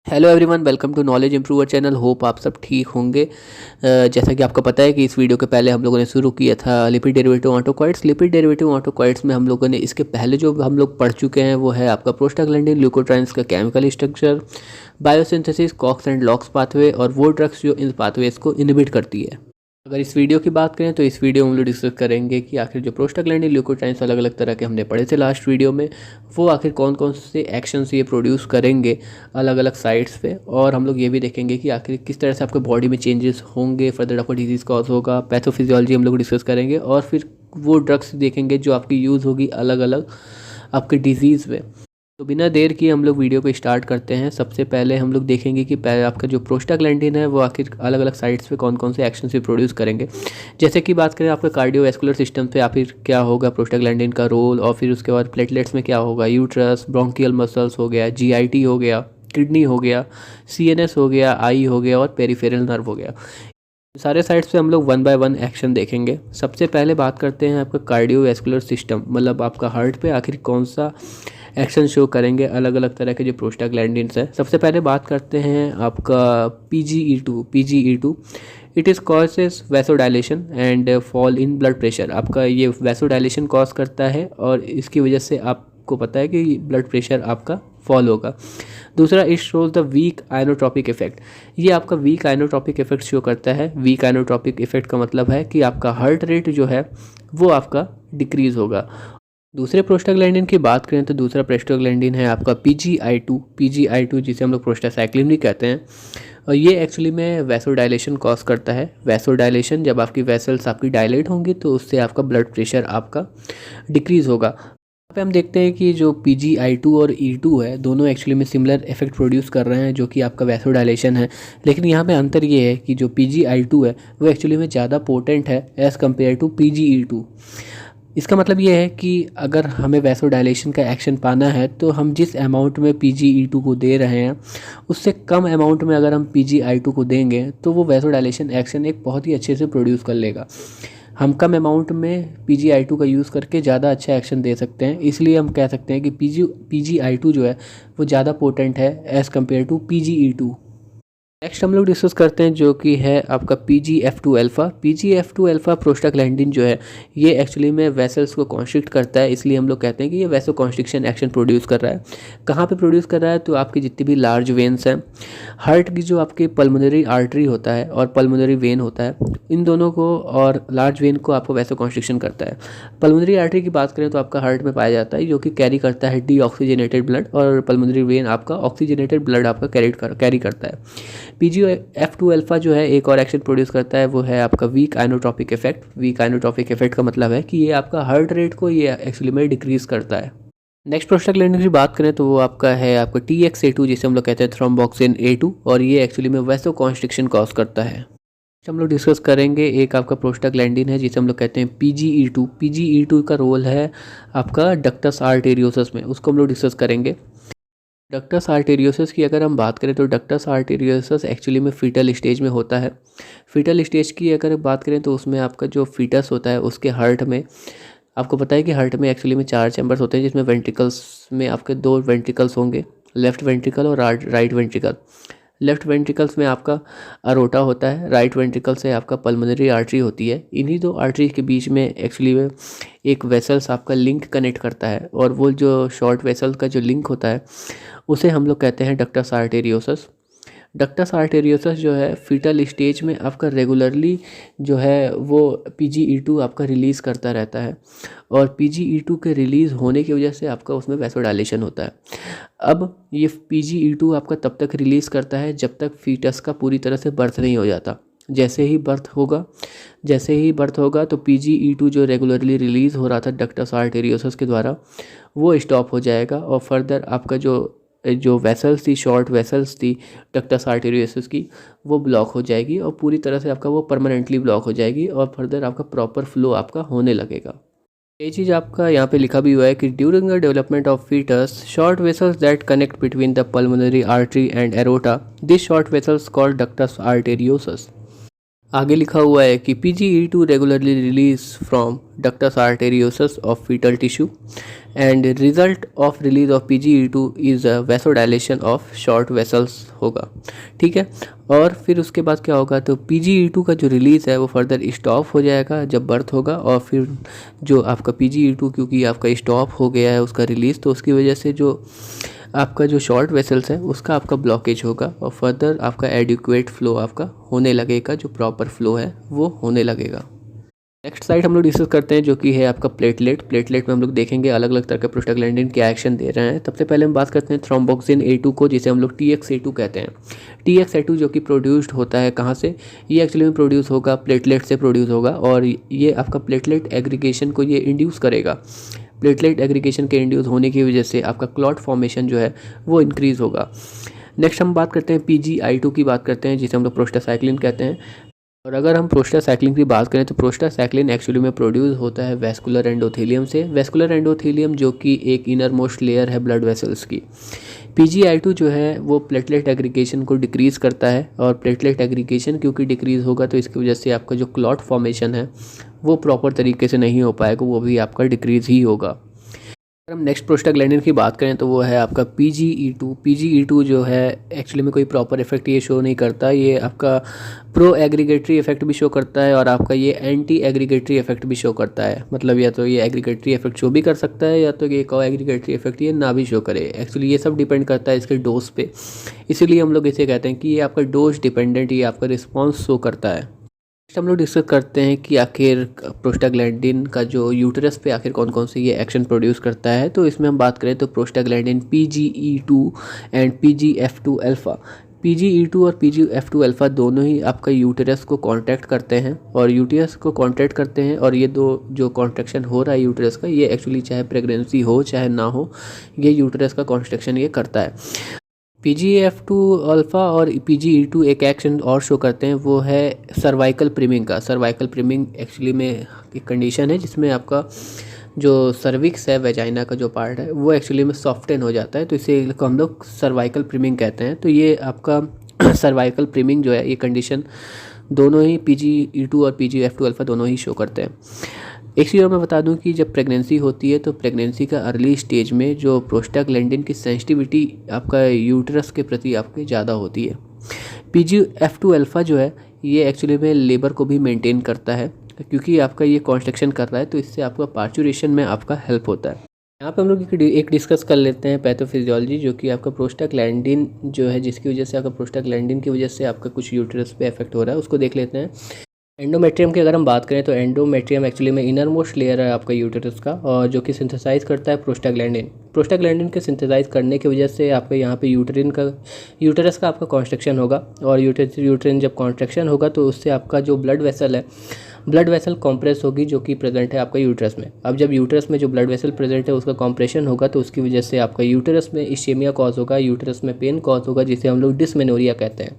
Hello everyone, welcome to knowledge improver channel. Hope आप सब ठीक होंगे। जैसा कि आपको पता है कि इस वीडियो के पहले हम लोगों ने शुरू किया था लिपिड डेरिवेटिव ऑटोकॉइड्स। लिपिड डेरिवेटिव ऑटोकॉइड्स में हम लोगों ने इसके पहले जो हम लोग पढ़ चुके हैं वो है आपका प्रोस्टाग्लैंडिन ल्यूकोट्राइन्स का chemical structure, biosynthesis, COX and LOX pathway और वो ड्रग्स जो इन पाथवेज को इनहिबिट करती है। अगर इस वीडियो की बात करें तो इस वीडियो में हम लोग डिस्कस करेंगे कि आखिर जो प्रोस्टाग्लैंडिन ल्यूकोट्राइन्स अलग अलग तरह के हमने पढ़े थे लास्ट वीडियो में, वो आखिर कौन कौन से एक्शंस ये प्रोड्यूस करेंगे अलग अलग साइट्स पे। और हम लोग ये भी देखेंगे कि आखिर किस तरह से आपके बॉडी में चेंजेस होंगे, फर्दर आपको डिजीज़ कॉज होगा, पैथोफिजियोलॉजी हम लोग डिस्कस करेंगे और फिर वो ड्रग्स देखेंगे जो आपकी यूज़ होगी अलग अलग आपके डिजीज़ में। तो बिना देर किए हम लोग वीडियो को स्टार्ट करते हैं। सबसे पहले हम लोग देखेंगे कि पहले आपका जो प्रोस्टाग्लैंडिन है वो आखिर अलग अलग साइट्स पे कौन कौन से एक्शन से प्रोड्यूस करेंगे। जैसे कि बात करें आपका कार्डियोवैस्कुलर सिस्टम पे आखिर क्या होगा प्रोस्टाग्लैंडिन का रोल, और फिर उसके बाद प्लेटलेट्स में क्या होगा, यूट्रस, ब्रोंकियल मसल्स हो गया, जीआईटी हो गया, किडनी हो गया, सीएनएस हो गया, आई हो गया और पेरिफेरल नर्व हो गया। सारे साइड्स पे हम लोग वन बाय वन एक्शन देखेंगे। सबसे पहले बात करते हैं आपका कार्डियोवैस्कुलर सिस्टम, मतलब आपका हार्ट पे आखिर कौन सा एक्शन शो करेंगे अलग अलग तरह के जो प्रोस्टाग्लैंडिन्स है। सबसे पहले बात करते हैं आपका PGE two. It is causes vasodilation and fall in blood pressure. आपका ये वैसोडाइलेशन कॉज करता है और इसकी वजह से आपको पता है कि ब्लड प्रेशर आपका फॉल होगा। दूसरा, it shows the weak inotropic effect. ये आपका वीक आइनोट्रॉपिक इफेक्ट शो करता है। वीक आइनोट्रॉपिक इफेक्ट का मतलब है कि आपका हार्ट रेट जो है वो आपका डिक्रीज होगा। दूसरे प्रोस्टाग्लैंडिन की बात करें तो दूसरा प्रोस्टाग्लैंडिन है आपका पीजीआई टू जिसे हम लोग प्रोस्टासाइक्लिन भी कहते हैं। और ये एक्चुअली में वैसोडाइलेशन कॉज करता है। वैसोडाइलेशन, जब आपकी वेसल्स आपकी डायलेट होंगी तो उससे आपका ब्लड प्रेशर आपका डिक्रीज होगा। यहाँ पे हम देखते हैं कि जो पीजीआई टू और ई टू है दोनों एक्चुअली में सिमिलर इफेक्ट प्रोड्यूस कर रहे हैं जो कि आपका वैसोडाइलेशन है। लेकिन यहाँ पे अंतर ये है कि जो पीजीआई टू है वो एक्चुअली में ज़्यादा पोटेंट है as compare to PGE two. इसका मतलब ये है कि अगर हमें वैसोडाइलेशन का एक्शन पाना है तो हम जिस अमाउंट में पीजीई टू को दे रहे हैं उससे कम अमाउंट में अगर हम पीजीआई टू को देंगे तो वो वैसोडाइलेशन एक्शन एक बहुत ही अच्छे से प्रोड्यूस कर लेगा। हम कम अमाउंट में पीजीआई टू का यूज़ करके ज़्यादा अच्छा एक्शन दे सकते हैं। इसलिए हम कह सकते हैं कि पीजीआई टू जो है वो ज़्यादा पोटेंट है as compare to PGE two. Next हम लोग डिस्कस करते हैं जो कि है आपका PGF two alpha. PGF two alpha prostaglandin जो है ये एक्चुअली में वेसल्स को कॉन्स्ट्रिक्ट करता है, इसलिए हम लोग कहते हैं कि ये वैसो कॉन्स्ट्रिक्शन एक्शन प्रोड्यूस कर रहा है। कहाँ पे प्रोड्यूस कर रहा है, तो आपकी जितनी भी लार्ज वेन्स हैं, हार्ट की जो आपकी पल्मोनरी आर्टरी होता है और पल्मोनरी वेन होता है, इन दोनों को और लार्ज वेन को आपको वैसो कॉन्स्ट्रिक्शन करता है। पल्मोनरी आर्टरी की बात करें तो आपका हार्ट में पाया जाता है जो कि कैरी करता है डीऑक्सीजनेटेड ब्लड, और पल्मोनरी वेन आपका ऑक्सीजनेटेड ब्लड आपका कैरी करता है। पीजीएफ2 अल्फ़ा जो है एक और एक्शन प्रोड्यूस करता है, वो है आपका weak inotropic effect. Weak inotropic effect का मतलब है कि ये आपका हार्ट रेट को ये एक्चुअली में डिक्रीज करता है। नेक्स्ट प्रोस्टाग्लैंडिन की बात करें तो वो आपका है आपका TXA2 जिसे हम लोग कहते हैं थ्रोम्बोक्सिन A2, और ये एक्चुअली में वैसो कॉन्स्ट्रिक्शन कॉज करता है। हम लोग डिस्कस करेंगे एक आपका प्रोस्टाग्लैंडिन है जिसे हम लोग कहते हैं पीजीई टू। पीजीई टू का रोल है आपका डक्टस आर्टेरियोसस में, उसको हम लोग डिस्कस करेंगे। डक्टस आर्टेरियोसस की अगर हम बात करें तो डक्टस आर्टेरियोसस एक्चुअली में फीटल स्टेज में होता है। फीटल स्टेज की अगर बात करें तो उसमें आपका जो फीटस होता है उसके हार्ट में, आपको पता है कि हार्ट में एक्चुअली में 4 चैम्बर्स होते हैं जिसमें वेंट्रिकल्स में आपके 2 वेंट्रिकल्स होंगे, लेफ्ट वेंट्रिकल और राइट वेंट्रिकल। लेफ्ट वेंट्रिकल्स में आपका अरोटा होता है, राइट वेंट्रिकल से आपका पल्मोनरी आर्टरी होती है। इन्हीं दो आर्टरी के बीच में एक्चुअली में एक वेसल्स आपका लिंक कनेक्ट करता है, और वो जो शॉर्ट वेसल का जो लिंक होता है उसे हम लोग कहते हैं डक्टस आर्टेरियोसस। डक्टस आर्टेरियोसस जो है फीटल स्टेज में आपका रेगुलरली जो है वो पीजीई टू आपका रिलीज़ करता रहता है, और पीजीई टू के रिलीज़ होने की वजह से आपका उसमें वैसोडाइलेशन होता है। अब ये पीजीई टू आपका तब तक रिलीज़ करता है जब तक फीटस का पूरी तरह से बर्थ नहीं हो जाता। जैसे ही बर्थ होगा तो पीजीई टू जो रेगुलरली रिलीज़ हो रहा था डक्टस आर्टेरियोसस के द्वारा वो स्टॉप हो जाएगा, और फर्दर आपका जो वेसल्स थी, शॉर्ट वेसल्स थी डक्टस आर्टेरियोसस की, वो ब्लॉक हो जाएगी और पूरी तरह से आपका वो परमानेंटली ब्लॉक हो जाएगी, और फर्दर आपका प्रॉपर फ्लो आपका होने लगेगा। ये चीज़ आपका यहाँ पे लिखा भी हुआ है कि during the development of foetus short vessels that connect between the pulmonary artery and aorta, this short vessels called ductus arteriosus. आगे लिखा हुआ है कि PGE2 regularly release from ductus arteriosus of foetal tissue and result of release of PGE2 is a vasodilation of short vessels होगा। ठीक है, और फिर उसके बाद क्या होगा, तो PGE2 का जो रिलीज़ है वो फर्दर स्टॉप हो जाएगा जब बर्थ होगा, और फिर जो आपका PGE2 क्योंकि आपका स्टॉप हो गया है उसका रिलीज़, तो उसकी वजह से जो आपका जो शॉर्ट वेसल्स है उसका आपका ब्लॉकेज होगा और फर्दर आपका एडिक्वेट फ्लो आपका होने लगेगा, जो प्रॉपर फ्लो है वो होने लगेगा। नेक्स्ट साइड हम लोग डिस्कस करते हैं जो कि है आपका प्लेटलेट। प्लेटलेट में हम लोग देखेंगे अलग अलग तरह के प्रोस्टाग्लैंडिन क्या एक्शन दे रहे हैं। सबसे पहले हम बात करते हैं थ्रोम्बोक्सिन A2 को, जिसे हम लोग TXA2 कहते हैं। TXA2 जो कि प्रोड्यूस्ड होता है कहाँ से, ये एक्चुअली में प्रोड्यूस होगा प्लेटलेट से प्रोड्यूस होगा, और ये आपका प्लेटलेट एग्रीगेशन को ये इंड्यूस करेगा। प्लेटलेट एग्रीगेशन के इंड्यूस होने की वजह से आपका क्लॉट फॉर्मेशन जो है वो इंक्रीज़ होगा। नेक्स्ट हम बात करते हैं PGI2 की बात करते हैं, जिसे हम लोग प्रोस्टासाइक्लिन कहते हैं। और अगर हम प्रोस्टासाइक्लिन की बात करें तो प्रोस्टासाइक्लिन एक्चुअली में प्रोड्यूस होता है वेस्कुलर एंडोथेलियम से। वेस्कुलर एंडोथेलियम जो कि एक इनर मोस्ट लेयर है ब्लड वेसल्स की। PGI2 जो है वो प्लेटलेट एग्रीगेशन को डिक्रीज़ करता है, और प्लेटलेट एग्रीगेशन क्योंकि डिक्रीज़ होगा तो इसकी वजह से आपका जो क्लॉट फॉर्मेशन है वो प्रॉपर तरीके से नहीं हो पाएगा, वो भी आपका डिक्रीज़ ही होगा। अगर हम नेक्स्ट प्रोस्टाग्लैंडिन की बात करें तो वो है आपका PGE2। PGE2 जो है एक्चुअली में कोई प्रॉपर इफेक्ट ये शो नहीं करता, ये आपका प्रो एग्रीगेटरी इफेक्ट भी शो करता है और आपका ये एंटी एग्रीगेटरी इफेक्ट भी शो करता है। मतलब या तो ये एग्रीगेटरी इफेक्ट शो भी कर सकता है या तो ये को एग्रीगेटरी इफेक्ट ये ना भी शो करे। एक्चुअली ये सब डिपेंड करता है इसके डोज पे, इसीलिए हम लोग इसे कहते हैं कि ये आपका डोज डिपेंडेंट ये आपका रिस्पॉन्स शो करता है। नेक्स्ट हम लोग डिस्कस करते हैं कि आखिर प्रोस्टाग्लैंडिन का जो यूटरस पे आखिर कौन कौन से ये एक्शन प्रोड्यूस करता है। तो इसमें हम बात करें तो prostaglandin PGE2 and PGF2 alpha. PGE2 और PGF2 अल्फ़ा दोनों ही आपका यूटरस को कॉन्ट्रैक्ट करते हैं, और यूटरस को कॉन्ट्रैक्ट करते हैं, और ये दो जो कॉन्ट्रैक्शन हो रहा है यूटरस का, ये एक्चुअली चाहे प्रेगनेंसी हो चाहे ना हो, ये यूटरस का कॉन्ट्रैक्शन ये करता है। PGF2 अल्फ़ा और PGE2 एक एक्शन और शो करते हैं, वो है सर्वाइकल प्रिमिंग का। सर्वाइकल प्रिमिंग एक्चुअली में एक कंडीशन है जिसमें आपका जो सर्विक्स है वेजाइना का जो पार्ट है वो एक्चुअली में सॉफ्टन हो जाता है, तो इसे हम लोग सर्वाइकल प्रिमिंग कहते हैं। तो ये आपका सर्वाइकल प्रिमिंग जो है ये कंडीशन दोनों ही PGE2 और PGF2 अल्फ़ा दोनों ही शो करते हैं। एक चीज़ और मैं बता दूं कि जब प्रेगनेंसी होती है तो प्रेगनेंसी का अर्ली स्टेज में जो प्रोस्टाग्लैंडिन की सेंसिटिविटी आपका यूटरस के प्रति आपके ज़्यादा होती है। PGF2 अल्फ़ा जो है ये एक्चुअली में लेबर को भी मेंटेन करता है, क्योंकि आपका ये कॉन्ट्रैक्शन कर रहा है तो इससे आपका पार्चुरेशन में आपका हेल्प होता है। यहाँ पे हम लोग एक डिस्कस कर लेते हैं पैथोफिजियोलॉजी, जो कि आपका प्रोस्टाग्लैंडिन जो है जिसकी वजह से आपका प्रोस्टाग्लैंडिन की वजह से आपका कुछ यूटरस पे इफेक्ट हो रहा है, उसको देख लेते हैं। एंडोमेट्रियम की अगर हम बात करें तो एंडोमेट्रियम एक्चुअली में इनर मोस्ट लेयर है आपका यूटेरस का, और जो कि सिंथेसाइज करता है प्रोस्टाग्लैंडिन। प्रोस्टाग्लैंडिन के सिंथेसाइज करने की वजह से आपके यहाँ पे यूटेरस का आपका कॉन्स्ट्रक्शन होगा, और यूटेरिन जब कॉन्ट्रैक्शन होगा तो उससे आपका जो ब्लड वेसल है, ब्लड वेसल कॉम्प्रेस होगी जो कि प्रेजेंट है आपका यूटरस में। अब जब यूटरस में जो ब्लड वेसल प्रेजेंट है उसका कॉम्प्रेशन होगा तो उसकी वजह से आपका यूटरस में इश्केमिया कॉज होगा, यूटरस में पेन कॉज होगा, जिसे हम लोग डिस्मेनोरिया कहते हैं।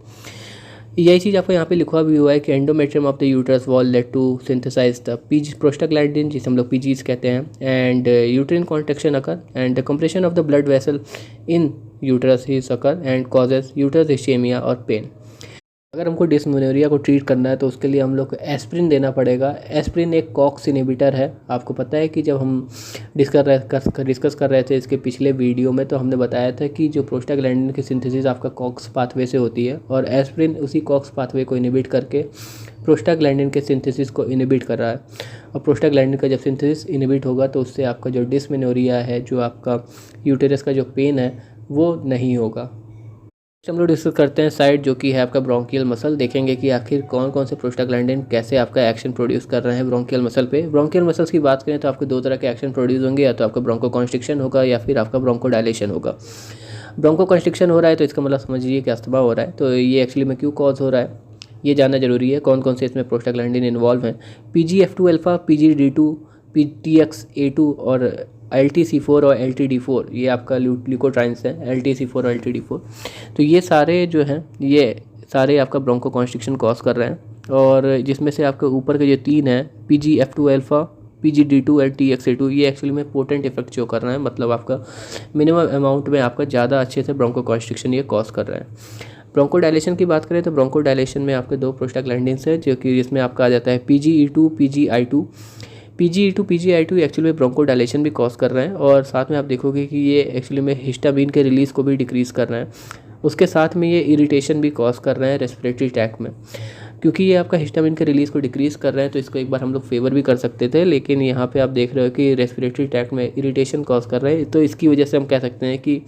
यही चीज़ आपको यहाँ पे लिखा भी हुआ है कि endometrium of the uterus wall led to synthesize the prostaglandin, जिसे हम लोग PGs कहते हैं, and uterine contraction occur and the compression of the blood vessel in uterus is occur and causes uterus ischemia और पेन। अगर हमको डिस्मेनोरिया को ट्रीट करना है तो उसके लिए हम लोग को एस्प्रिन देना पड़ेगा। एस्प्रिन एक कॉक्स इनहिबिटर है। आपको पता है कि जब हम डिस्कस कर रहे थे इसके पिछले वीडियो में, तो हमने बताया था कि जो प्रोस्टाग्लैंडिन की सिंथेसिस आपका कॉक्स पाथवे से होती है, और एस्प्रिन उसी कॉक्स पाथवे को इनहिबिट करके प्रोस्टाग्लैंडिन के सिंथेसिस को इनहिबिट कर रहा है। और प्रोस्टाग्लैंडिन का जब सिंथेसिस इनहिबिट होगा तो उससे आपका जो डिस्मेनोरिया है, जो आपका यूटेरस का जो पेन है, वो नहीं होगा। हम लोग डिस्कस करते हैं साइड जो कि है आपका ब्रोंकियल मसल। देखेंगे कि आखिर कौन कौन से प्रोस्टाग्लैंडिन कैसे आपका एक्शन प्रोड्यूस कर रहे हैं ब्रोंकियल मसल पे। ब्रोंकियल मसल्स की बात करें तो आपके दो तरह के एक्शन प्रोड्यूस होंगे, या तो आपका ब्रोंको कॉन्स्ट्रिक्शन होगा या फिर आपका ब्रोंको डायलेशन होगा। ब्रोंको कॉन्स्ट्रिक्शन हो रहा है तो इसका मतलब समझिए कि अस्थमा हो रहा है, तो ये एक्चुअली में क्यों कॉज हो रहा है ये जानना जरूरी है। कौन कौन से इसमें प्रोस्टाग्लैंडिन इन्वॉल्व हैं, PGF2 अल्फ़ा, PGD2, TXA2 और LTC4 और LTD4, ये आपका ल्यूकोट्राइन्स हैं, LTC4 और LTD4। तो ये सारे जो हैं ये सारे आपका ब्रोंको कॉन्स्ट्रिक्शन कॉज कर रहे हैं, और जिसमें से आपके ऊपर के जो तीन हैं PGF2 अल्फ़ा, PGD2 और TXA2, ये एक्चुअली में पोटेंट इफेक्ट शो कर रहे हैं। मतलब आपका मिनिमम अमाउंट में आपका ज़्यादा अच्छे से ब्रोंको कॉन्स्ट्रिक्शन ये कॉज कर रहे हैं। ब्रोंकोडायलेशन की बात करें तो ब्रोंकोडायलेशन में आपके दो प्रोस्टाग्लैंडिन्स है, जो कि इसमें आपका आ जाता है PGE2 PGI2। PGE2 PGI2 actually में ब्रोंकोडायलेशन भी कॉज कर रहे हैं, और साथ में आप देखोगे कि ये एक्चुअली में हिस्टामिन के रिलीज़ को भी डिक्रीज़ कर रहे हैं। उसके साथ में ये इरिटेशन भी कॉज कर रहे हैं रेस्पिरेटरी ट्रैक्ट में। क्योंकि ये आपका हिस्टामिन के रिलीज़ को डिक्रीज़ कर रहे हैं तो इसको एक बार हम लोग फेवर भी कर सकते थे, लेकिन यहाँ पे आप देख रहे हो कि रेस्पिरेटरी ट्रैक्ट में इरिटेशन कॉज कर रहे हैं, तो इसकी वजह से हम कह सकते हैं कि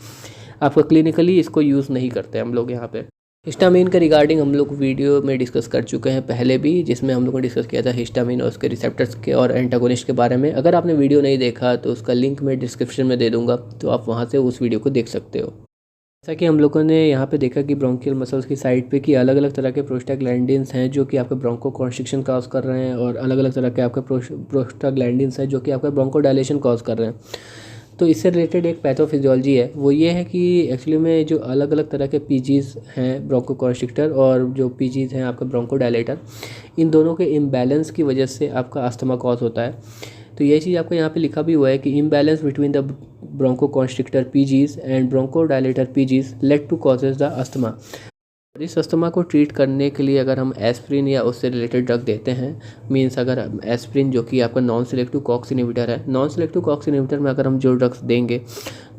आपका क्लिनिकली इसको यूज़ नहीं करते हम लोग यहाँ पे। हिस्टामिन के रिगार्डिंग हम लोग वीडियो में डिस्कस कर चुके हैं पहले भी, जिसमें हम लोगों ने डिस्कस किया था हिस्टामिन और उसके रिसेप्टर्स के और एंटागोनिस्ट के बारे में। अगर आपने वीडियो नहीं देखा तो उसका लिंक मैं डिस्क्रिप्शन में दे दूंगा, तो आप वहाँ से उस वीडियो को देख सकते हो। जैसा कि हम लोगों ने यहाँ पे देखा कि ब्रोंकियल मसल्स की साइड पे कि अलग अलग तरह के प्रोस्टाग्लैंडिन्स हैं जो कि आपके ब्रोंको कॉन्स्ट्रिक्शन कॉज कर रहे हैं, और अलग अलग तरह के आपके प्रोस्टाग्लैंडिन्स हैं जो कि आपका ब्रोंकोडायलेशन कॉज कर रहे हैं। तो इससे रिलेटेड एक पैथोफिजियोलॉजी है, वो ये है कि एक्चुअली में जो अलग अलग तरह के पीजीज हैं ब्रोंको कॉन्स्ट्रिक्टर और जो पीजीज हैं आपका ब्रोंकोडायलेटर, इन दोनों के इम्बैलेंस की वजह से आपका अस्थमा कॉज होता है। तो ये चीज़ आपको यहाँ पे लिखा भी हुआ है कि imbalance between the bronchoconstrictor PGs and bronchodilator PGs led to causes the asthma. इस अस्थमा को ट्रीट करने के लिए अगर हम एस्प्रिन या उससे रिलेटेड ड्रग देते हैं, मीन्स अगर एस्प्रिन जो कि आपका नॉन सेलेक्टिव कॉक्स इनहिबिटर है, नॉन सेलेक्टिव कॉक्स इनहिबिटर में अगर हम जो ड्रग्स देंगे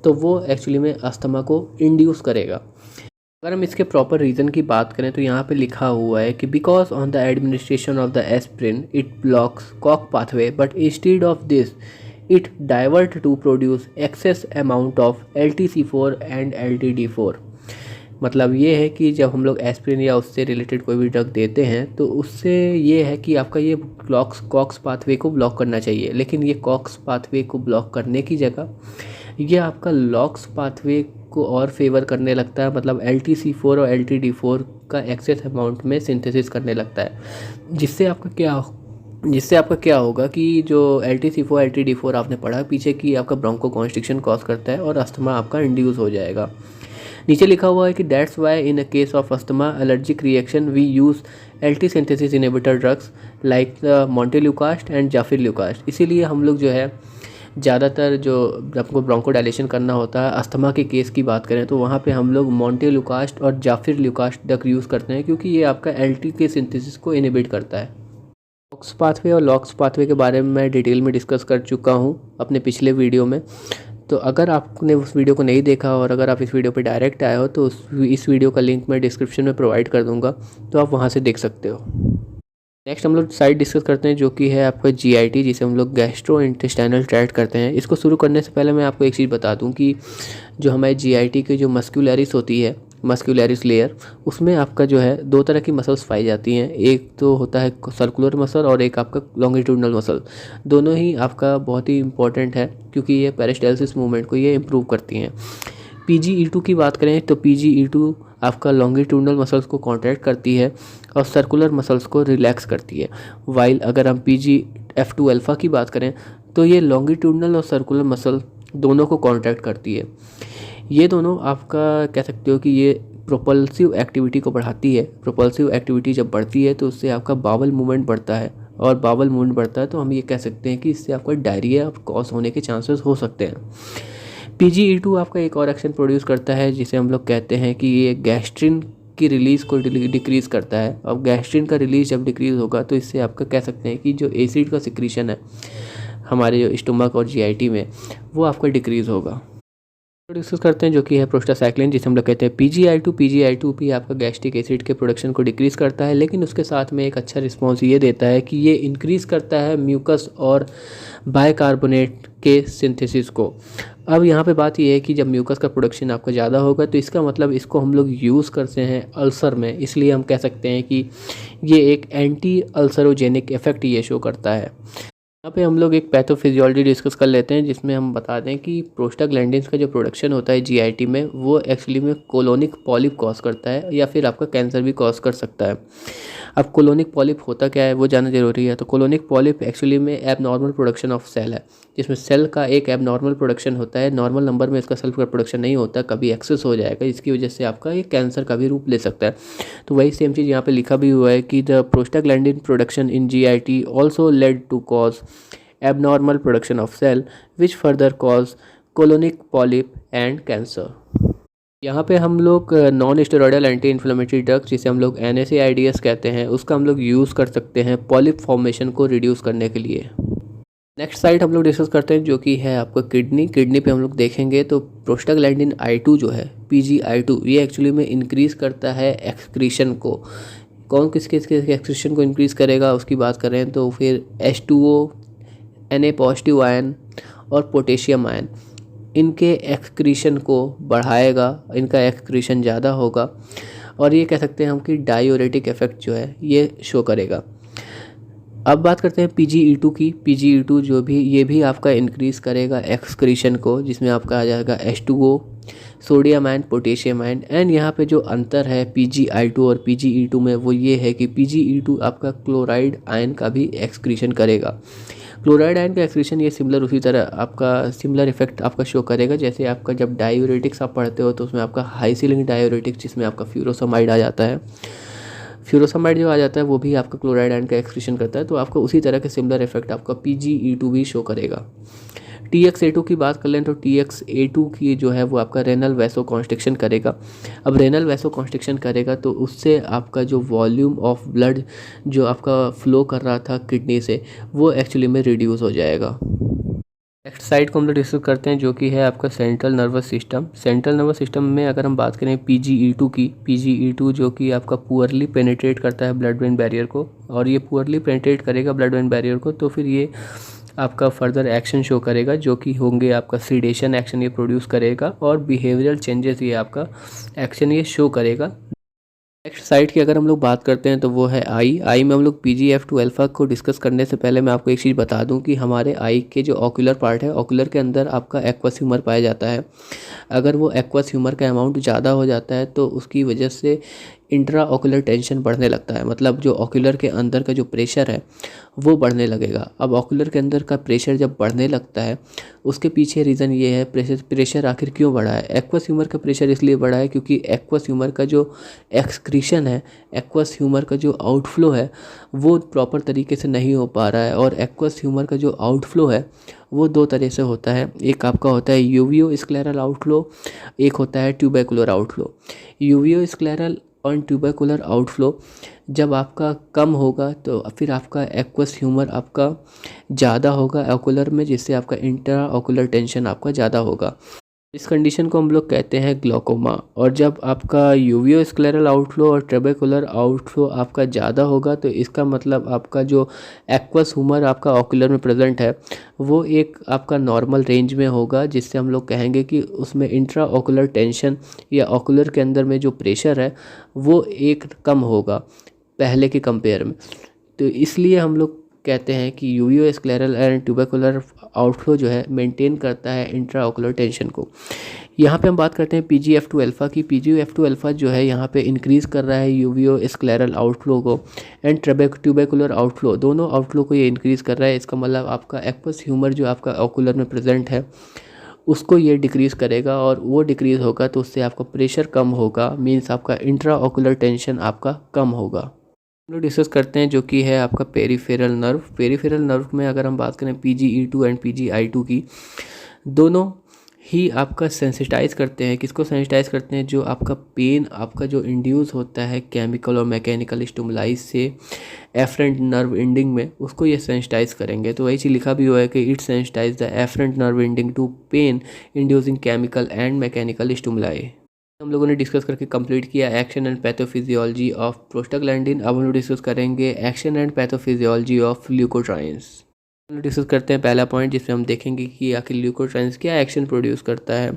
तो वो एक्चुअली में अस्थमा को इंड्यूस करेगा। अगर हम इसके प्रॉपर रीज़न की बात करें तो यहाँ पे लिखा हुआ है कि because on the administration of the aspirin it blocks कॉक pathway, but instead of this it divert to produce excess amount of LTC4 and LTD4। मतलब ये है कि जब हम लोग एस्प्रिन या उससे रिलेटेड कोई भी ड्रग देते हैं तो उससे ये है कि आपका ये कॉक्स पाथवे को ब्लॉक करना चाहिए, लेकिन ये कॉक्स पाथवे को ब्लॉक करने की जगह ये आपका लॉक्स पाथवे को और फेवर करने लगता है, मतलब LTC4 और LTD4 का एक्सेस अमाउंट में सिंथेसिस करने लगता है, जिससे आपका क्या होगा कि जो LTC4 LTD4 आपने पढ़ा पीछे की आपका ब्रोंको कॉन्स्ट्रिक्शन कॉज करता है और अस्थमा आपका इंड्यूस हो जाएगा। नीचे लिखा हुआ है कि that's why in a case of asthma allergic reaction we use LT synthesis inhibitor drugs like montelukast and zafirlukast. इसीलिए हम लोग जो है ज़्यादातर जो आपको ब्रोंकोडायलेशन करना होता है अस्थमा के केस की बात करें तो वहाँ पे हम लोग मोंटेल्यूकास्ट और जाफिरल्यूकास्ट ड्रग यूज़ करते हैं, क्योंकि ये आपका LT के सिंथेसिस को इनहिबिट करता है। कॉक्स पाथवे और लॉक्स पाथवे के बारे में मैं डिटेल में डिस्कस कर चुका हूँ अपने पिछले वीडियो में। तो अगर आपने उस वीडियो को नहीं देखा और अगर आप इस वीडियो पे डायरेक्ट आए हो तो इस वीडियो का लिंक मैं डिस्क्रिप्शन में प्रोवाइड कर दूंगा, तो आप वहां से देख सकते हो। नेक्स्ट हम लोग साइड डिस्कस करते हैं जो कि है आपका GIT, जिसे हम लोग गैस्ट्रो इंटेस्टाइनल ट्रैक्ट करते हैं। इसको शुरू करने से पहले मैं आपको एक चीज़ बता दूँ कि जो हमारे GIT की जो मस्क्यूलरिस होती है, मस्क्यूलरिस लेयर, उसमें आपका जो है दो तरह की मसल्स पाई जाती हैं। एक तो होता है सर्कुलर मसल और एक आपका लॉन्गिट्यूडनल मसल। दोनों ही आपका बहुत ही इंपॉर्टेंट है क्योंकि ये पेरिस्टाल्सिस मूवमेंट को ये इम्प्रूव करती हैं। PGE2 की बात करें तो PGE2 आपका लॉन्गिट्यूडनल मसल्स को कॉन्ट्रैक्ट करती है और सर्कुलर मसल्स को रिलैक्स करती है। वाइल अगर हम PGF2 अल्फ़ा की बात करें तो ये लॉन्गिट्यूडनल और सर्कुलर मसल दोनों को कॉन्ट्रैक्ट करती है। ये दोनों आपका कह सकते हो कि ये प्रोपल्सिव एक्टिविटी को बढ़ाती है। प्रोपल्सिव एक्टिविटी जब बढ़ती है तो उससे आपका बावल मूवमेंट बढ़ता है, और बावल मूवमेंट बढ़ता है तो हम ये कह सकते हैं कि इससे आपका डायरिया कॉज होने के चांसेस हो सकते हैं। PGE2 आपका एक और एक्शन प्रोड्यूस करता है जिसे हम लोग कहते हैं कि ये गैस्ट्रिन की रिलीज़ को डिक्रीज़ करता है। अब गैस्ट्रिन का रिलीज जब डिक्रीज़ होगा तो इससे आपका कह सकते हैं कि जो एसिड का सिक्रीशन है हमारे जो स्टमक और GIT में, वो आपका डिक्रीज़ होगा। डिस्कस करते हैं जो कि है प्रोस्टासाइक्लिन, जिसे हम लोग कहते हैं PGI2 भी आपका गैस्ट्रिक एसिड के प्रोडक्शन को डिक्रीज़ करता है, लेकिन उसके साथ में एक अच्छा रिस्पॉन्स ये देता है कि ये इंक्रीज़ करता है म्यूकस और बाइकार्बोनेट के सिंथेसिस को। अब यहाँ पे बात ये है कि जब म्यूकस का प्रोडक्शन आपका ज़्यादा होगा तो इसका मतलब इसको हम लोग यूज़ करते हैं अल्सर में, इसलिए हम कह सकते हैं कि ये एक एंटी अल्सरोजेनिक इफेक्ट ये शो करता है। यहाँ पे हम लोग एक पैथोफिजियोलॉजी डिस्कस कर लेते हैं जिसमें हम बता दें कि प्रोस्टाग्लैंडिन्स का जो प्रोडक्शन होता है GIT में वो एक्चुअली में कोलोनिक पॉलिप कॉज करता है या फिर आपका कैंसर भी कॉज कर सकता है। अब कोलोनिक पॉलिप होता क्या है वो जानना जरूरी है। तो कोलोनिक पॉलिप एक्चुअली में एबनॉर्मल प्रोडक्शन ऑफ सेल है, जिसमें सेल का एक एबनॉर्मल प्रोडक्शन होता है। नॉर्मल नंबर में इसका सेल्फ का प्रोडक्शन नहीं होता, कभी एक्सेस हो जाएगा, इसकी वजह से आपका ये कैंसर का भी रूप ले सकता है। तो वही सेम चीज़ यहाँ पे लिखा भी हुआ है कि the prostaglandin production in GIT also led to cause abnormal production of cell which further cause colonic polyp and cancer। यहाँ पे हम लोग non steroidal anti inflammatory drugs, जिसे हम लोग NSAIDs कहते हैं, उसका हम लोग यूज़ कर सकते हैं पॉलिप फॉर्मेशन को रिड्यूस करने के लिए। नेक्स्ट साइट हम लोग डिस्कस करते हैं जो कि है आपका किडनी। किडनी पे हम लोग देखेंगे तो प्रोस्टाग्लैंडिन I2 जो है, PGI2, ये एक्चुअली में इंक्रीज़ करता है एक्सक्रीशन को। कौन किसके एक्सक्रीशन को इंक्रीज़ करेगा उसकी बात करें तो फिर H2O, Na पॉजिटिव आयन और पोटेशियम आयन, इनके एक्सक्रीशन को बढ़ाएगा, इनका एक्सक्रीशन ज़्यादा होगा और ये कह सकते हैं हम कि डायूरेटिक इफेक्ट जो है ये शो करेगा। अब बात करते हैं PGE2 की। PGE2 जो भी, ये भी आपका इंक्रीज़ करेगा एक्सक्रीशन को, जिसमें आपका आ जाएगा H2O, sodium ion, potassium ion. And यहाँ पे जो अंतर है PGI2 और PGE2 में वो ये है कि PGE2 आपका क्लोराइड आयन का भी एक्सक्रीशन करेगा। क्लोराइड आयन का एक्सक्रीशन ये सिमिलर, उसी तरह आपका सिमिलर इफेक्ट आपका शो करेगा जैसे आपका जब डायूरेटिक्स आप पढ़ते हो तो उसमें आपका हाई सीलिंग डायूरेटिक्स, जिसमें आपका फ्यूरोसमाइड आ जाता है। फ्यूरोसमाइड जो आ जाता है वो भी आपका क्लोराइड आयन का एक्सक्रीशन करता है, तो आपको उसी तरह के सिमिलर इफेक्ट आपका PGE2 भी शो करेगा। TXA2 की बात कर लें तो TXA2 की जो है वो आपका रेनल वैसो कॉन्स्ट्रिक्शन करेगा। अब रेनल वैसो कॉन्स्ट्रिक्शन करेगा तो उससे आपका जो वॉल्यूम ऑफ ब्लड जो आपका फ्लो कर रहा था किडनी से, वो एक्चुअली में रिड्यूस हो जाएगा। नेक्स्ट साइड को हम लोग डिस्कस करते हैं जो कि है आपका central nervous system. Central nervous system में अगर हम बात करें PGE2 की, PGE2 जो कि आपका पुअरली पेनिट्रेट करता है ब्लड ब्रेन बैरियर को, और ये पुअरली पेनिट्रेट करेगा ब्लड ब्रेन बैरियर को तो फिर ये आपका फर्दर एक्शन शो करेगा जो कि होंगे आपका सीडेशन एक्शन ये प्रोड्यूस करेगा और बिहेवियरल चेंजेस ये आपका एक्शन ये शो करेगा। नेक्स्ट साइट की अगर हम लोग बात करते हैं तो वो है आई में हम लोग PGF2 अल्फा को डिस्कस करने से पहले मैं आपको एक चीज़ बता दूं कि हमारे आई के जो ऑक्यूलर पार्ट है, ऑक्यूलर के अंदर आपका एक्वस ह्यूमर पाया जाता है। अगर वो एक्वस ह्यूमर का अमाउंट ज़्यादा हो जाता है तो उसकी वजह से इंट्रा ऑक्यूलर टेंशन बढ़ने लगता है, मतलब जो ऑक्यूलर के अंदर का जो प्रेशर है वो बढ़ने लगेगा। अब ऑक्यूलर के अंदर का प्रेशर जब बढ़ने लगता है उसके पीछे रीज़न ये है, प्रेशर आखिर क्यों बढ़ा है। एक्वस ह्यूमर का प्रेशर इसलिए बढ़ा है क्योंकि एक्वस ह्यूमर का जो एक्सक्रीशन है, एक्वस ह्यूमर का जो आउटफ्लो है वो प्रॉपर तरीके से नहीं हो पा रहा है। और एक्वस ह्यूमर का जो आउटफ्लो है वो दो तरह से होता है, एक आपका होता है यूवियो स्क्लेरल आउटफ्लो, एक होता है ट्यूबैकुलर आउटफ्लो। यूवियो स्क्लेरल और ट्यूबैकुलर आउटफ्लो जब आपका कम होगा तो फिर आपका एक्वस ह्यूमर आपका ज़्यादा होगा ऑकुलर में, जिससे आपका इंट्रा ऑकुलर टेंशन आपका ज़्यादा होगा। इस कंडीशन को हम लोग कहते हैं ग्लोकोमा। और जब आपका यूवियो स्क्लेरल आउटफ्लो और ट्रेबेकुलर आउटफ्लो आपका ज़्यादा होगा तो इसका मतलब आपका जो एक्वस ह्यूमर आपका ऑकुलर में प्रेजेंट है वो एक आपका नॉर्मल रेंज में होगा, जिससे हम लोग कहेंगे कि उसमें इंट्रा ऑकुलर टेंशन या ऑकुलर के अंदर में जो प्रेशर है वो एक कम होगा पहले के कंपेयर में। तो इसलिए हम लोग कहते हैं कि यूवियो स्क्लेरल एंड ट्यूबैकुलर आउटफ्लो जो है मेंटेन करता है इंट्रा ऑकुलर टेंशन को। यहाँ पे हम बात करते हैं PGF2 अल्फा की। PGF2 अल्फा जो है यहाँ पे इंक्रीज़ कर रहा है यूवियो स्क्लेरल आउटफ्लो को एंड ट्यूबैकुलर आउटफ्लो, दोनों आउटफ्लो को ये इंक्रीज़ कर रहा है। इसका मतलब आपका एक्वस ह्यूमर जो आपका ऑकुलर में प्रेजेंट है उसको ये डिक्रीज़ करेगा, और वो डिक्रीज़ होगा तो उससे आपका प्रेशर कम होगा, मीन्स आपका इंट्रा ऑकुलर टेंशन आपका कम होगा। हम लोग डिस्कस करते हैं जो कि है आपका पेरिफेरल नर्व। पेरिफेरल नर्व में अगर हम बात करें PGE2 एंड PGI2 की, दोनों ही आपका सेंसिटाइज करते हैं। किसको सेंसिटाइज करते हैं? जो आपका पेन आपका जो इंड्यूस होता है केमिकल और मैकेनिकल स्टिमुलाई से एफरेंट नर्व एंडिंग में, उसको ये सेंसिटाइज करेंगे। तो वही चीज़ लिखा भी हुआ है कि it sensitize the afferent nerve ending to pain inducing chemical and mechanical stimuli. हम लोगों ने डिस्कस करके कंप्लीट किया action and pathophysiology of prostaglandin. अब हम लोग डिस्कस करेंगे action and pathophysiology of leukotrienes. हम लोग डिस्कस करते हैं पहला पॉइंट जिसमें हम देखेंगे कि आखिर ल्यूकोट्राइन्स क्या एक्शन प्रोड्यूस करता है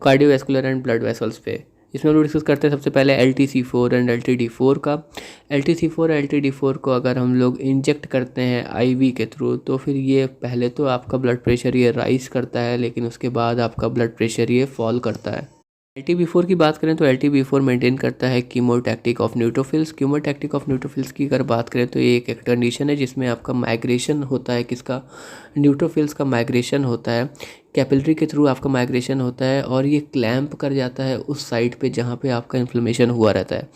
कार्डियोवैस्कुलर एंड ब्लड वेसल्स पे। इसमें हम लोग डिस्कस करते हैं सबसे पहले LTC4 एंड LTD4 का। LTC4 LTD4 को अगर हम लोग इंजेक्ट करते हैं IV के थ्रू तो फिर ये पहले तो आपका ब्लड प्रेशर ये राइज करता है, लेकिन उसके बाद आपका ब्लड प्रेशर ये फॉल करता है। LTB4 की बात करें तो LTB4 मेंटेन करता है कीमोटैक्टिक ऑफ न्यूट्रोफिल्स। कीमोटैक्टिक ऑफ न्यूट्रोफिल्स की अगर बात करें तो ये एक कंडीशन है जिसमें आपका माइग्रेशन होता है, किसका? न्यूट्रोफिल्स का माइग्रेशन होता है, कैपिलरी के थ्रू आपका माइग्रेशन होता है और ये क्लैंप कर जाता है उस साइट पे जहाँ पे आपका इन्फ्लेमेशन हुआ रहता है।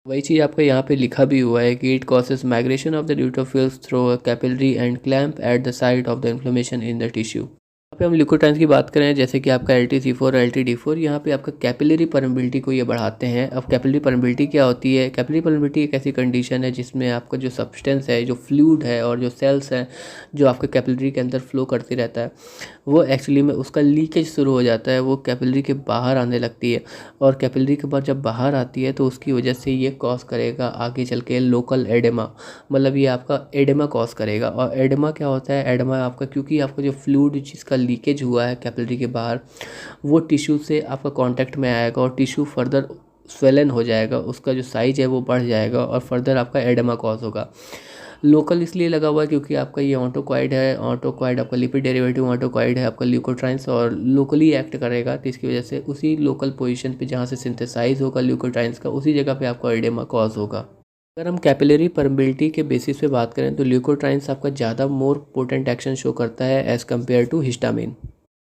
वही चीज़ आपका यहाँ पे लिखा भी हुआ है कि it causes migration of the neutrophils through capillary and clamp at the site of the inflammation in the tissue. यहाँ पे हम ल्यूकोट्राइन्स की बात करें, जैसे कि आपका LTC4 और LTD4, यहाँ पे आपका कैपिलरी परमेबिलिटी को ये बढ़ाते हैं। अब कैपिलरी परमेबिलिटी क्या होती है? कैपिलरी परमेबिलिटी एक ऐसी कंडीशन है जिसमें आपका जो सब्सटेंस है, जो फ्लूइड है और जो सेल्स हैं जो आपके कैपिलरी के अंदर फ्लो करती रहता है, वो एक्चुअली में उसका लीकेज शुरू हो जाता है, वो कैपिलरी के बाहर आने लगती है। और कैपिलरी के बाद जब बाहर आती है तो उसकी वजह से ये कॉज करेगा आगे चल के लोकल एडेमा, मतलब ये आपका एडेमा कॉज करेगा। और एडेमा क्या होता है? एडेमा आपका, क्योंकि आपका जो फ्लूइड जिसका लीकेज हुआ है कैपिलरी के बाहर, वो टिश्यू से आपका कांटेक्ट में आएगा और टिश्यू फर्दर स्वेलन हो जाएगा, उसका जो साइज है वो बढ़ जाएगा और फर्दर आपका एडेमा कॉज होगा। लोकल इसलिए लगा हुआ है क्योंकि आपका ये ऑटोक्वाइड है, ऑटोक्वाइड आपका लिपिड डेरिवेटिव ऑटोक्वाइड है आपका ल्यूकोट्राइन्स, और लोकली एक्ट करेगा, तो इसकी वजह से उसी लोकल पोजीशन पे जहाँ से सिंथेसाइज होगा ल्यूकोट्राइन्स का, उसी जगह पे आपका एडेमा कॉज होगा। अगर हम कैपिलरी परमेबिलिटी के बेसिस पे बात करें तो ल्यूकोट्राइन्स आपका ज़्यादा मोर पोटेंट एक्शन शो करता है as compare to histamine.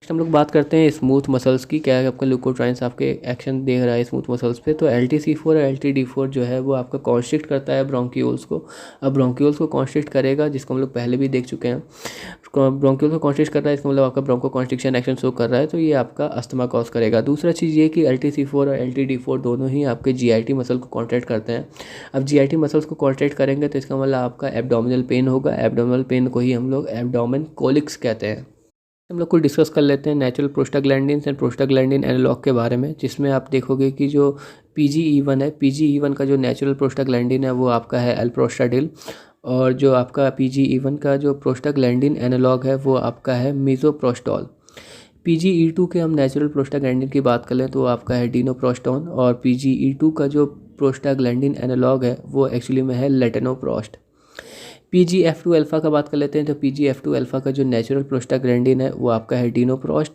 Next हम लोग बात करते हैं स्मूथ मसल्स की। क्या है आपका ल्यूकोट्राइन्स आपके एक्शन दे रहा है स्मूथ मसल्स पे? तो LTC4 और LTD4 जो है वो आपका कॉन्स्ट्रिक्ट करता है ब्रोंक्यूल्स को। अब ब्रोंक्यूल्स को कॉन्स्ट्रिक्ट करेगा, जिसको हम लोग पहले भी देख चुके हैं। ब्रोंक्यूल्स को कॉन्स्ट्रिक्ट कर रहा है, इसका मतलब आपका ब्रोंको कॉन्स्ट्रिक्शन एक्शन शो कर रहा है, तो ये आपका अस्थमा कॉज करेगा। दूसरा चीज़ ये कि LTC4 और LTD4 दोनों ही आपके GIT मसल को कॉन्ट्रैक्ट करते हैं। अब GIT मसल्स को कॉन्ट्रैक्ट करेंगे तो इसका मतलब आपका एब्डोमिनल पेन होगा। एब्डोमिनल पेन को ही हम लोग एब्डोमेन कोलिक्स कहते हैं। हम लोग को डिस्कस कर लेते हैं natural prostaglandins and prostaglandin analogue के बारे में, जिसमें आप देखोगे कि जो PGE1 है, PGE1 का जो नेचुरल प्रोस्टाग्लैंडिन है वो आपका है एल्प्रोस्टाडिल, और जो आपका PGE1 का जो प्रोस्टाग्लैंडिन एनालॉग है वो आपका है मीज़ोप्रोस्टॉल। PGE2 के हम नेचुरल प्रोस्टाग्लैंडिन की बात करें तो वो आपका है डिनोप्रोस्टोन, और PGE2 का जो प्रोस्टाग्लैंडिन एनालॉग है वो एक्चुअली में है लेटेनोप्रोस्ट। PGF2 अल्फ़ा का बात कर लेते हैं तो PGF2 अल्फ़ा का जो नेचुरल प्रोस्टाग्लैंडिन है वो आपका है डिनोप्रोस्ट,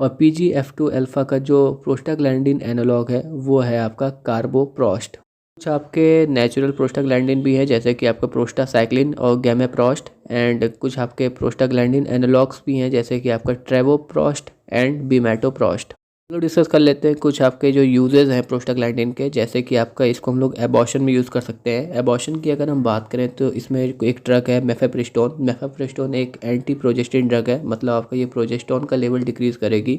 और PGF2 अल्फ़ा का जो प्रोस्टाग्लैंडिन एनालॉग है वो है आपका कार्बोप्रोस्ट। कुछ आपके नेचुरल प्रोस्टाग्लैंडिन भी है, जैसे कि आपका प्रोस्टासाइक्लिन और गैमेप्रोस्ट, एंड कुछ आपके प्रोस्टाग्लैंडिन एनालॉग्स भी हैं, जैसे कि आपका ट्रेवोप्रोस्ट एंड बीमेटोप्रोस्ट। लोग डिस्कस कर लेते हैं कुछ आपके जो यूजेस हैं प्रोस्टाग्लैंडिन के, जैसे कि आपका इसको हम लोग एबॉर्शन में यूज़ कर सकते हैं। एबॉर्शन की अगर हम बात करें तो इसमें एक ड्रग है मेफेप्रिस्टोन। मेफेप्रिस्टोन एक एंटी प्रोजेस्टिन ड्रग है, मतलब आपका ये प्रोजेस्टोन का लेवल डिक्रीज़ करेगी।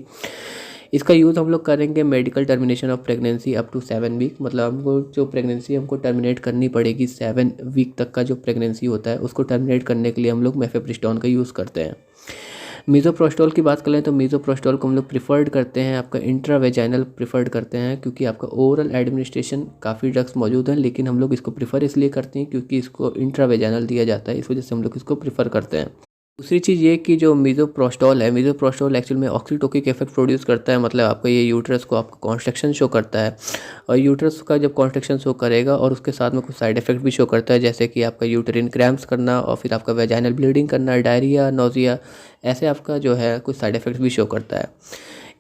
इसका यूज़ हम लोग करेंगे medical termination of pregnancy up to 7 week, मतलब हमको जो प्रेगनेंसी हमको टर्मिनेट करनी पड़ेगी 7 वीक तक का जो प्रेगनेंसी होता है उसको टर्मिनेट करने के लिए हम लोग मेफेप्रिस्टोन का यूज़ करते हैं। मीज़ोप्रोस्टोल की बात करें तो मीज़ोप्रोस्टोल को हम लोग प्रिफर्ड करते हैं, आपका इंट्रावेजाइनल प्रिफर्ड करते हैं, क्योंकि आपका ओरल एडमिनिस्ट्रेशन काफ़ी ड्रग्स मौजूद हैं, लेकिन हम लोग इसको प्रिफर इसलिए करते हैं क्योंकि इसको इंट्रावेजाइनल दिया जाता है, इस वजह से हम लोग इसको प्रिफर करते हैं। दूसरी चीज़ ये कि जो मीज़ोप्रोस्टोल है, मीज़ोप्रोस्टोल एक्चुअल में ऑक्सीटोकिक इफेक्ट प्रोड्यूस करता है, मतलब आपका ये यूट्रस को आपका कॉन्स्ट्रक्शन शो करता है, और यूट्रस का जब कॉन्स्ट्रक्शन शो करेगा और उसके साथ में कुछ साइड इफेक्ट भी शो करता है, जैसे कि आपका यूटेरिन क्रैम्प्स करना और फिर आपका वेजाइनल ब्लीडिंग करना, डायरिया, नोजिया, ऐसे आपका जो है कुछ साइड इफेक्ट्स भी शो करता है।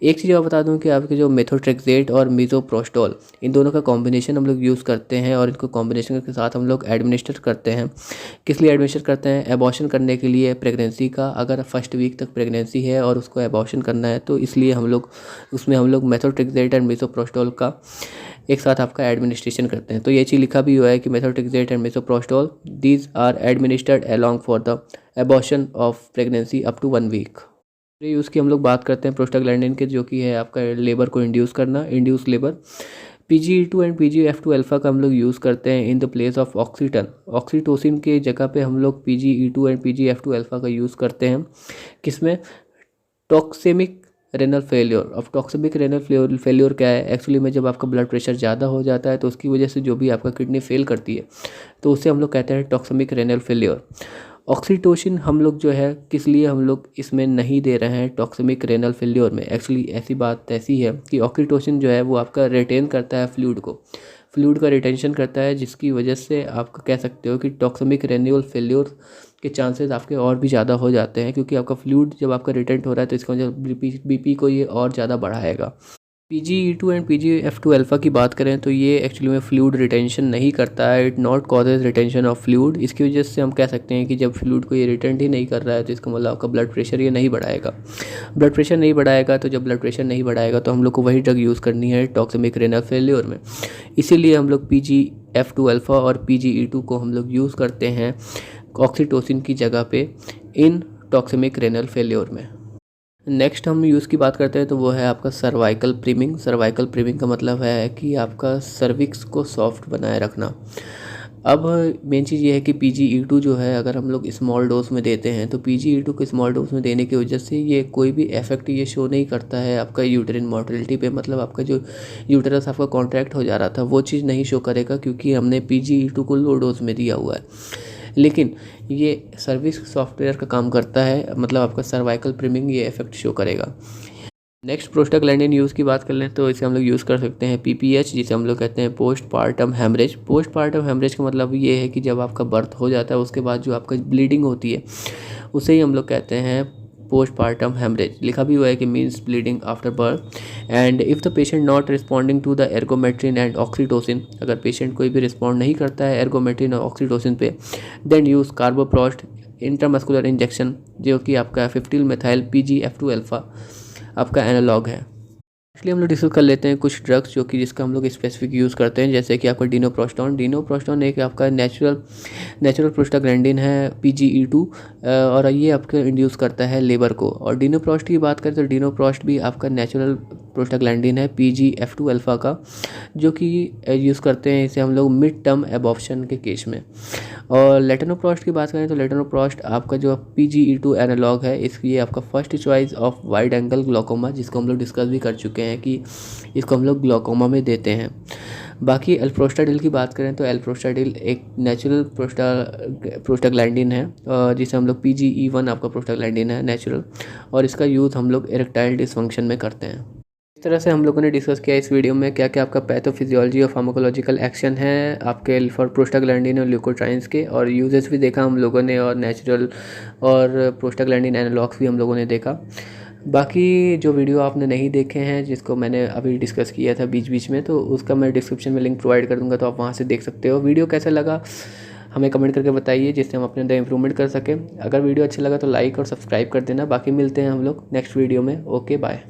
एक चीज़ और बता दूं कि आपके जो मेथोट्रेक्सेट और मीज़ोप्रोस्टोल, इन दोनों का कॉम्बिनेशन हम लोग यूज़ करते हैं, और इनको कॉम्बिनेशन के साथ हम लोग एडमिनिस्टर करते हैं। किस लिए एडमिनिस्टर करते हैं? एबॉर्शन करने के लिए, प्रेगनेंसी का अगर फर्स्ट वीक तक प्रेगनेंसी है और उसको एबॉर्शन करना है तो इसलिए हम लोग उसमें हम लोग मेथोट्रेक्सेट एंड मीज़ोप्रोस्टोल का एक साथ आपका एडमिनिस्ट्रेशन करते हैं। तो ये चीज़ लिखा भी हुआ है कि methotrexate and misoprostol these are administered along for the abortion of pregnancy up to 1 week. Use की हम लोग बात करते हैं प्रोस्टाग्लैंडिन के, जो कि है आपका लेबर को इंड्यूस करना, induce labour. PGE2 and PGF2 alpha का हम लोग यूज़ करते हैं in the place of oxytocin. Oxytocin के जगह पे हम लोग PGE2 एंड PGF2 अल्फ़ा का यूज़ करते हैं, किसमें? टॉक्सेमिक रेनल फेलियर। अब टॉक्सेमिक रेनल फेलियर क्या है? एक्चुअली में जब आपका ब्लड प्रेशर ज़्यादा हो जाता है तो उसकी वजह से जो भी आपका किडनी फेल करती है तो उसे हम लोग कहते हैं टॉक्सेमिक रेनल फेलियर। ऑक्सीटोसिन हम लोग जो है किस लिए हम लोग इसमें नहीं दे रहे हैं टॉक्सेमिक रेनल फेलियर में? एक्चुअली ऐसी बात ऐसी है कि ऑक्सीटोसिन जो है वो आपका रिटेन करता है फ्लूइड को, फ्लूइड का रिटेंशन करता है, जिसकी वजह से आप कह सकते हो कि टॉक्सेमिक रेनल फेलियर के चांसेस आपके और भी ज़्यादा हो जाते हैं, क्योंकि आपका फ्लूइड जब आपका रिटेंट हो रहा है तो इसका वजह BP को ये और ज़्यादा बढ़ाएगा। PGE2 एंड PGF2 अल्फ़ा की बात करें तो ये एक्चुअली में फ्लूइड रिटेंशन नहीं करता है, it not causes retention of fluid. इसकी वजह से हम कह सकते हैं कि जब फ्लूइड को ये रिटेंट ही नहीं कर रहा है तो इसका मतलब आपका ब्लड प्रेशर ये नहीं बढ़ाएगा। ब्लड प्रेशर नहीं बढ़ाएगा, तो जब ब्लड प्रेशर नहीं बढ़ाएगा तो हम लोग को वही ड्रग यूज़ करनी है टॉक्सेमिक रेनल फेलियर में। इसीलिए हम लोग PGF2 अल्फ़ा और PGE2 को हम लोग यूज़ करते हैं ऑक्सीटोसिन की जगह पे इन टॉक्सेमिक रेनल फेलियर में। नेक्स्ट हम यूज़ की बात करते हैं तो वो है आपका सर्वाइकल प्रीमिंग। सर्वाइकल प्रीमिंग का मतलब है कि आपका सर्विक्स को सॉफ्ट बनाए रखना। अब मेन चीज़ ये है कि PGE2 जो है अगर हम लोग स्मॉल डोज में देते हैं तो PGE2 को स्मॉल डोज में देने की वजह से ये कोई भी इफेक्ट ये शो नहीं करता है आपका यूटेरिन मोटिलिटी पे। मतलब आपका जो यूटेरस आपका कॉन्ट्रैक्ट हो जा रहा था वो चीज़ नहीं शो करेगा, क्योंकि हमने PGE2 को लो डोज में दिया हुआ है। लेकिन ये सर्विस सॉफ्टवेयर का काम करता है, मतलब आपका सर्वाइकल प्रीमिंग ये इफेक्ट शो करेगा। नेक्स्ट प्रोस्टाग्लैंडिन यूज़ की बात कर लें तो इसे हम लोग यूज़ कर सकते हैं PPH, जिसे हम लोग कहते हैं postpartum haemorrhage. Postpartum haemorrhage का मतलब ये है कि जब आपका बर्थ हो जाता है उसके बाद जो आपका ब्लीडिंग होती है उसे ही हम लोग कहते हैं पोस्ट पार्टम हेमरेज। लिखा भी हुआ है कि means bleeding after birth. And if the patient not responding to the ergometrine and oxytocin, अगर पेशेंट कोई भी रिस्पॉन्ड नहीं करता है एर्गोमेट्रिन और ऑक्सीटोसिन पे, देन यूज़ कार्बोप्रोस्ट इंट्रामस्कुलर इंजेक्शन, जो कि आपका 15 मेथाइल PGF2 अल्फ़ा आपका एनालॉग है। एक्चुअली हम लोग डिस्कस कर लेते हैं कुछ ड्रग्स जो कि जिसका हम लोग स्पेसिफिक यूज़ करते हैं, जैसे कि आपका डिनोप्रोस्टोन। डिनोप्रोस्टोन एक आपका नेचुरल प्रोस्टाग्लैंडिन है PGE2, और ये आपका इंड्यूस करता है लेबर को। और डिनोप्रोस्ट की बात करें तो डिनोप्रोस्ट भी आपका नेचुरल प्रोस्टाग्लैंडिन है PGF2 अल्फ़ा का, जो कि यूज़ करते हैं इसे हम लोग मिड टर्म एबॉर्प्शन के केस में। और लेटनोप्रोस्ट की बात करें तो लेटनोप्रोस्ट आपका जो PGE2 एनालॉग है, इसकी आपका first choice of wide angle glaucoma, जिसको हम लोग डिस्कस भी कर चुके हैं कि इसको हम लोग ग्लोकोमा में देते हैं। बाकी एल्प्रोस्टाडिल की बात करें तो एल्प्रोस्टाडिल एक नेचुरल प्रोस्टाग्लैंडिन है, जिसे हम लोग PGE1 आपका प्रोस्टाग्लैंडिन है नेचुरल, और इसका यूज़ हम लोग इरेक्टाइल डिसफंक्शन में करते हैं। इस तरह से हम लोगों ने डिस्कस किया इस वीडियो में क्या क्या आपका पैथोफिजियोलॉजी और फार्माकोलॉजिकल एक्शन है आपके फॉर प्रोस्टाग्लैंडिन और ल्यूकोट्राइन्स के, और यूजेस भी देखा हम लोगों ने, और नेचुरल और प्रोस्टाग्लैंडिन एनालॉग्स भी हम लोगों ने देखा। बाकी जो वीडियो आपने नहीं देखे हैं जिसको मैंने अभी डिस्कस किया था बीच बीच में, तो उसका मैं डिस्क्रिप्शन में लिंक प्रोवाइड कर दूंगा, तो आप वहाँ से देख सकते हो। वीडियो कैसा लगा हमें कमेंट करके बताइए, जिससे हम अपने अंदर इंप्रूवमेंट कर सकें। अगर वीडियो अच्छा लगा तो लाइक और सब्सक्राइब कर देना। बाकी मिलते हैं हम लोग नेक्स्ट वीडियो में। Okay bye.